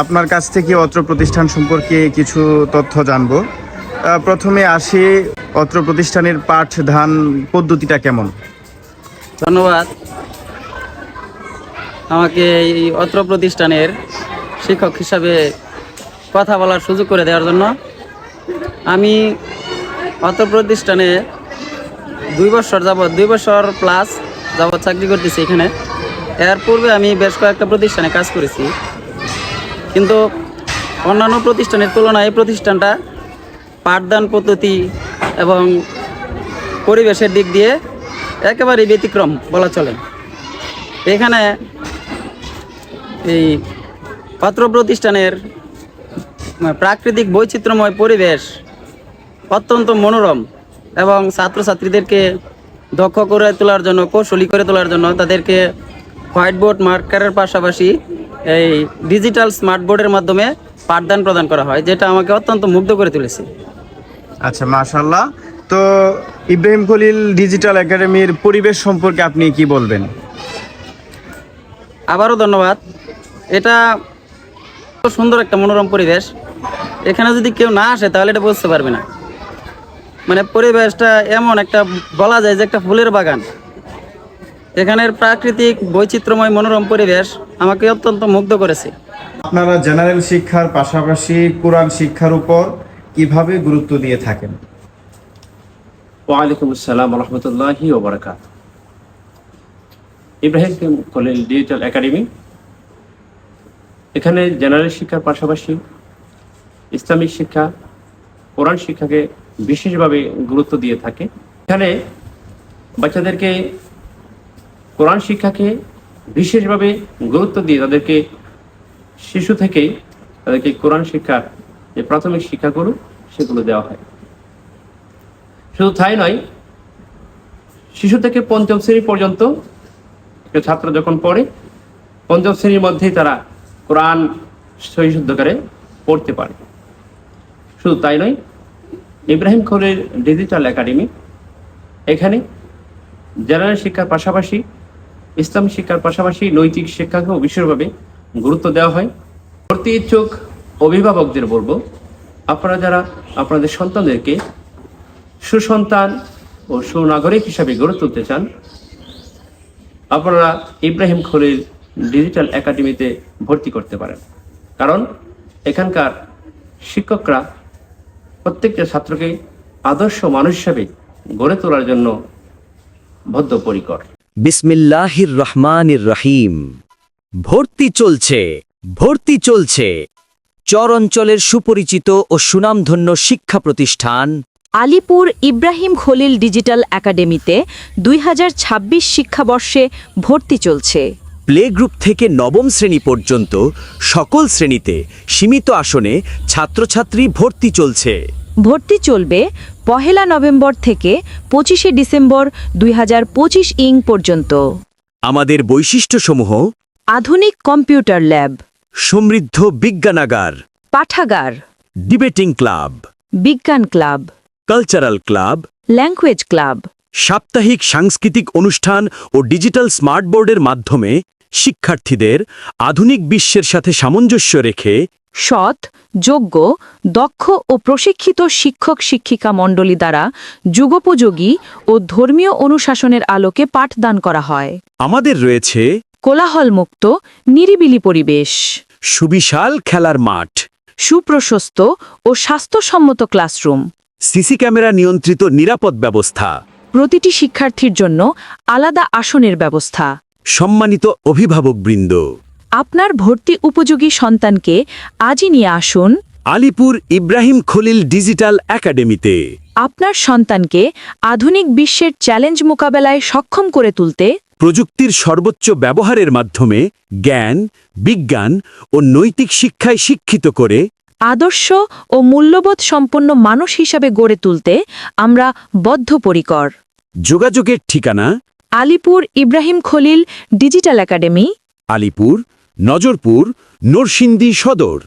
আপনার কাছ থেকে অত্র প্রতিষ্ঠান সম্পর্কে কিছু তথ্য জানব। প্রথমে আসি, অত্র প্রতিষ্ঠানের পাঠদান পদ্ধতিটা কেমন? ধন্যবাদ আমাকে এই অত্র প্রতিষ্ঠানের শিক্ষক হিসাবে কথা বলার সুযোগ করে দেওয়ার জন্য। আমি অত্র প্রতিষ্ঠানে 2 বছর প্লাস যাবৎ চাকরি করতেছি এখানে। এর পূর্বে আমি বেশ কয়েকটা প্রতিষ্ঠানে কাজ করেছি, কিন্তু অন্যান্য প্রতিষ্ঠানের তুলনায় এই প্রতিষ্ঠানটা পাঠদান পদ্ধতি এবং পরিবেশের দিক দিয়ে একেবারেই ব্যতিক্রম বলা চলে। এখানে এই অত্র প্রতিষ্ঠানের প্রাকৃতিক বৈচিত্র্যময় পরিবেশ অত্যন্ত মনোরম এবং ছাত্রছাত্রীদেরকে দক্ষ করে তোলার জন্য, কৌশলী করে তোলার জন্য তাদেরকে হোয়াইট বোর্ড মার্কারের পাশাপাশি এই ডিজিটাল স্মার্ট বোর্ডের মাধ্যমে পাঠদান প্রদান করা হয়, যেটা আমাকে অত্যন্ত মুগ্ধ করে তুলেছে। আচ্ছা, মাশাআল্লাহ। তো ইব্রাহিম খলিল ডিজিটাল একাডেমির পরিবেশ সম্পর্কে আপনি কি বলবেন? আবারও ধন্যবাদ। এটা সুন্দর একটা মনোরম পরিবেশ। এখানে যদি কেউ না আসে তাহলে এটা বুঝতে পারবে না। মানে পরিবেশটা এমন একটা, বলা যায় যে একটা ফুলের বাগান। এখানের প্রাকৃতিক বৈচিত্র্যময় মনোরম পরিবেশ আমাকে অত্যন্ত মুগ্ধ করেছে। আপনারা জেনারেল শিক্ষার পাশাপাশি কোরআন শিক্ষার উপর কিভাবে গুরুত্ব দিয়ে থাকেন? ওয়ালাইকুম আসসালাম রহমতুল্লাহি ওয়া বারাকাতুহু। ইব্রাহিম খলিল ডিজিটাল একাডেমি এখানে জেনারেল শিক্ষার পাশাপাশি ইসলামিক শিক্ষা, কোরআন শিক্ষাকে বিশেষভাবে গুরুত্ব দিয়ে থাকে। এখানে বাচ্চাদেরকে কোরআন শিক্ষাকে বিশেষভাবে গুরুত্ব দিয়ে তাদেরকে শিশু থেকেই তাদেরকে কোরআন শিক্ষার যে প্রাথমিক শিক্ষাগুলো সেগুলো দেওয়া হয়। শুধু তাই নয়, শিশু থেকে 5ম শ্রেণী পর্যন্ত একটা ছাত্র যখন পড়ে, 5ম শ্রেণীর মধ্যেই তারা কোরআন সহিশুদ্ধকারে পড়তে পারে। শুধু তাই নয়, ইব্রাহিম খলিল ডিজিটাল একাডেমি এখানে জেনারেল শিক্ষার পাশাপাশি ইসলামী শিক্ষার পাশাপাশি নৈতিক শিক্ষাকেও বিশেষভাবে গুরুত্ব দেওয়া হয়। ভর্তি ইচ্ছুক অভিভাবকদের বলবো, আপনারা যারা আপনাদের সন্তানদেরকে সুসন্তান ও সুনাগরিক হিসাবে গড়ে তুলতে চান, আপনারা ইব্রাহিম খলিল ডিজিটাল একাডেমিতে ভর্তি করতে পারেন। কারণ এখানকার শিক্ষকরা প্রত্যেকটা ছাত্রকে আদর্শ মানুষ হিসাবে গড়ে তোলার জন্য বদ্ধপরিকর। বিসমিল্লাহির রহমানির রহিম। ভর্তি চলছে চর অঞ্চলের সুপরিচিত ও সুনামধন্য শিক্ষা প্রতিষ্ঠান আলিপুর ইব্রাহিম খলিল ডিজিটাল একাডেমিতে 2026 শিক্ষাবর্ষে ভর্তি চলছে। প্লে গ্রুপ থেকে 9ম শ্রেণী পর্যন্ত সকল শ্রেণীতে সীমিত আসনে ছাত্রছাত্রী ভর্তি চলছে। ভর্তি চলবে 1 নভেম্বর থেকে 25 ডিসেম্বর 2025 পর্যন্ত। আমাদের বৈশিষ্ট্যসমূহ: আধুনিক কম্পিউটার ল্যাব, সমৃদ্ধ বিজ্ঞানাগার, পাঠাগার, ডিবেটিং ক্লাব, বিজ্ঞান club, cultural club, language club, সাপ্তাহিক সাংস্কৃতিক অনুষ্ঠান ও ডিজিটাল স্মার্ট বোর্ডের মাধ্যমে শিক্ষার্থীদের আধুনিক বিশ্বের সাথে সামঞ্জস্য রেখে সৎ, যোগ্য, দক্ষ ও প্রশিক্ষিত শিক্ষক শিক্ষিকা মণ্ডলী দ্বারা যুগোপযোগী ও ধর্মীয় অনুশাসনের আলোকে পাঠদান করা হয়। আমাদের রয়েছে কোলাহলমুক্ত নিরিবিলি পরিবেশ, সুবিশাল খেলার মাঠ, সুপ্রশস্ত ও স্বাস্থ্যসম্মত ক্লাসরুম, সিসি ক্যামেরা নিয়ন্ত্রিত নিরাপদ ব্যবস্থা, প্রতিটি শিক্ষার্থীর জন্য আলাদা আসনের ব্যবস্থা। সম্মানিত অভিভাবকবৃন্দ, আপনার ভর্তি উপযোগী সন্তানকে আজই নিয়ে আসুন আলিপুর ইব্রাহিম খলিল ডিজিটাল একাডেমিতে। আপনার সন্তানকে আধুনিক বিশ্বের চ্যালেঞ্জ মোকাবেলায় সক্ষম করে তুলতে প্রযুক্তির সর্বোচ্চ ব্যবহারের মাধ্যমে জ্ঞান, বিজ্ঞান ও নৈতিক শিক্ষায় শিক্ষিত করে আদর্শ ও মূল্যবোধ সম্পন্ন মানুষ হিসাবে গড়ে তুলতে আমরা বদ্ধপরিকর। যোগাযোগের ঠিকানা: আলিপুর ইব্রাহিম খলিল ডিজিটাল একাডেমি, আলিপুর, নজরপুর, নরসিংদী সদর।